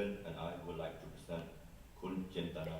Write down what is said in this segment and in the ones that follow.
Helen and I would like to present Kun Chintana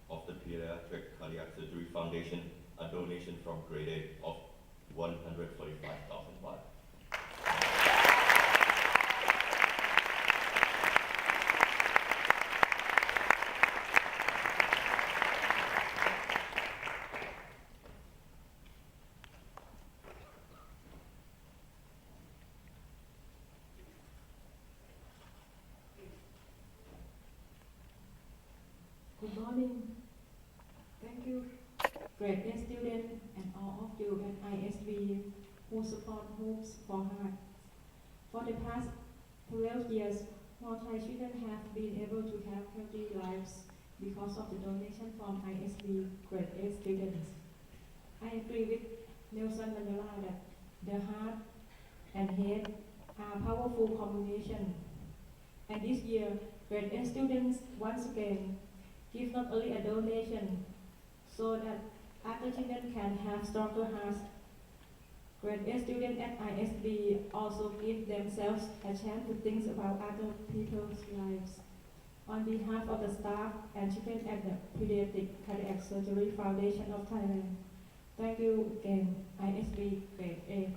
of the Pediatric Cardiac Surgery Foundation, a donation from grade A of 145,000 baht. Good morning. Thank you, grade A students and all of you at ISB who support Hopes for Heart. For the past 12 years, more Thai children have been able to have healthy lives because of the donation from ISB grade A students. I agree with Nelson Mandela that the heart and head are powerful combination. And this year, grade A students once again give not only a donation so that other children can have stronger hearts. Grade A students at ISB also give themselves a chance to think about other people's lives. On behalf of the staff and children at the Pediatric Cardiac Surgery Foundation of Thailand, thank you again, ISB Grade A.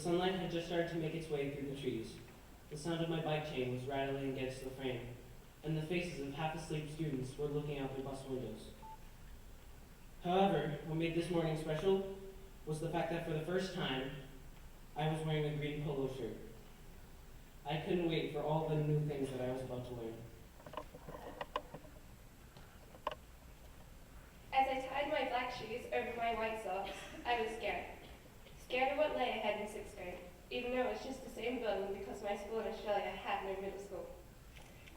sunlight had just started to make its way through the trees. The sound of my bike chain was rattling against the frame, and the faces of half-asleep students were looking out their bus windows. However, what made this morning special was the fact that for the first time, I was wearing a green polo shirt. I couldn't wait for all the new things that I was about to learn. As I tied my black shoes over my white socks, I was scared. Scared of what lay ahead in 6th grade, even though it was just the same building because my school in Australia had no middle school.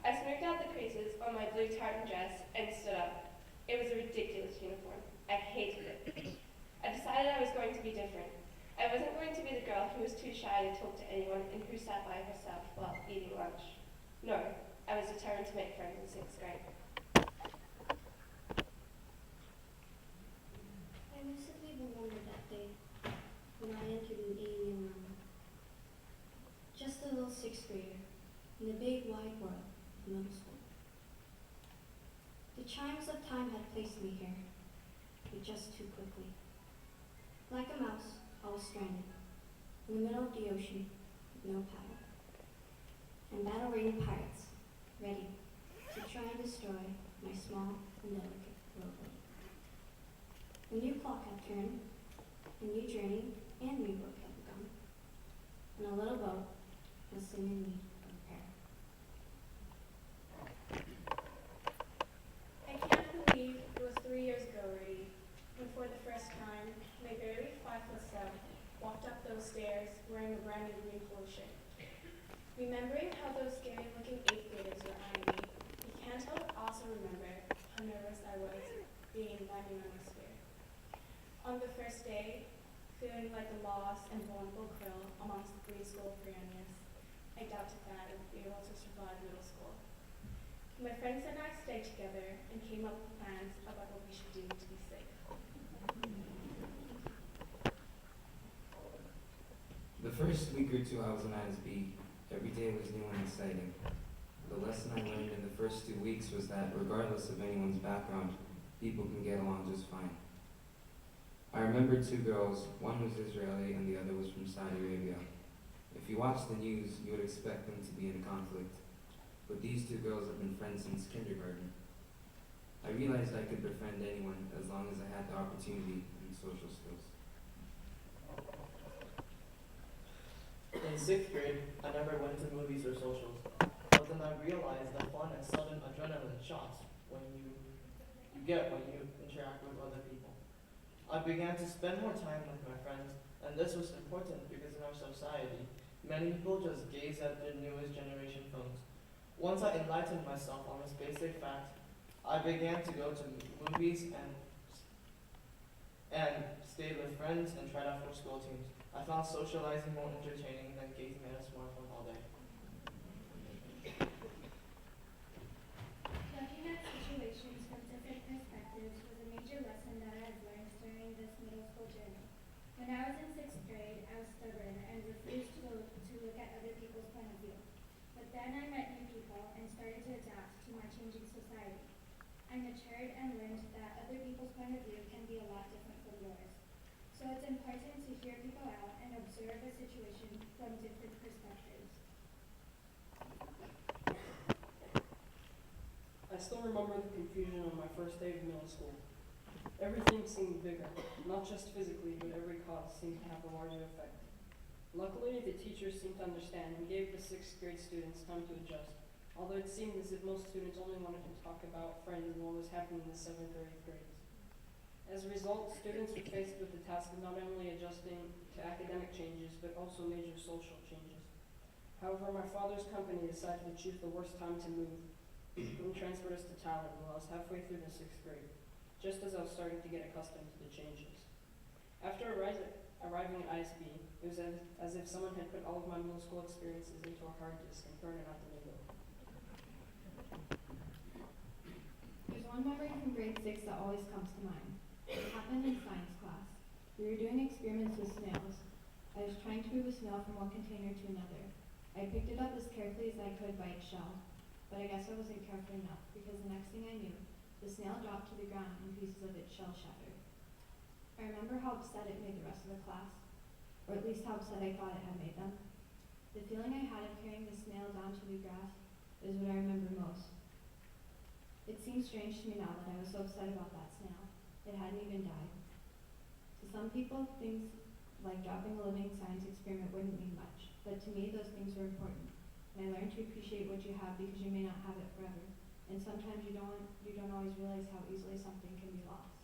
I smoothed out the creases on my blue tartan dress and stood up. It was a ridiculous uniform. I hated it. I decided I was going to be different. I wasn't going to be the girl who was too shy to talk to anyone and who sat by herself while eating lunch. No, I was determined to make friends in 6th grade. I lucidly remember that day when I entered an alien room. Just a little 6th grader in the big wide world of middle school. The chimes of time had placed me here, but just too quickly. Like a mouse, I was stranded in the middle of the ocean with no paddle, and battle-ridden pirates ready to try and destroy my small and delicate rowboat. A new clock had turned, a new journey and new work had begun, and a little boat was soon in need of repair. I can't believe it was 3 years ago already, when for the first time, my very 5'7" walked up those stairs wearing a brand new green polo shirt. Remembering how those scary-looking 8th graders were eyeing me, you can't help but also remember how nervous I was being in that new atmosphere. On the first day, feeling like a lost and vulnerable krill amongst the preschool piranhas, I doubted that I would be able to survive middle school. My friends and I stayed together and came up with plans about what we should do to be safe. The first week or two I was in ISB, every day was new and exciting. The lesson I learned in the first 2 weeks was that regardless of anyone's background, people can get along just fine. I remember 2 girls, one was Israeli and the other was from Saudi Arabia. If you watch the news, you would expect them to be in conflict, but these 2 girls have been friends since kindergarten. I realized I could befriend anyone as long as I had the opportunity and social skills. In 6th grade, I never went to movies or socials, but then I realized the fun and sudden adrenaline shots when you get when you interact with other people. I began to spend more time with my friends, and this was important because in our society, many people just gaze at the newest generation phones. Once I enlightened myself on this basic fact, I began to go to movies and stayed with friends and tried out for school teams. I found socializing more entertaining than gazing at a smartphone all day. Looking at situations from different perspectives was a major lesson that I have learned during this middle school journey. When I was in 6th grade, I was stubborn and refused to look at other people's point of view. But then I met new people and started to adapt to my changing society. I matured and learned that other people's point of view can be a lot different from yours. So it's important to hear people out and observe a situation from different perspectives. I still remember the confusion on my first day of middle school. Everything seemed bigger, not just physically, but every cause seemed to have a larger effect. Luckily, the teachers seemed to understand and gave the 6th grade students time to adjust, although it seemed as if most students only wanted to talk about friends and what was happening in the 7th or 8th grades. As a result, students were faced with the task of not only adjusting to academic changes, but also major social changes. However, my father's company decided to choose the worst time to move and transferred us to Thailand while I was halfway through the 6th grade, just as I was starting to get accustomed to the changes. After arriving at ISB, it was as if someone had put all of my middle school experiences into a hard disk and thrown it out the window. There's one memory from grade 6 that always comes to mind. It happened in science class. We were doing experiments with snails. I was trying to move a snail from one container to another. I picked it up as carefully as I could by its shell, but I guess I wasn't careful enough because the next thing I knew, the snail dropped to the ground and pieces of its shell shattered. I remember how upset it made the rest of the class. or at least how upset I thought it had made them. The feeling I had of carrying the snail down to the grass is what I remember most. It seems strange to me now that I was so upset about that snail. It hadn't even died. To some people, things like dropping a living science experiment wouldn't mean much, but to me those things were important. And I learned to appreciate what you have because you may not have it forever. And sometimes you don't always realize how easily something can be lost.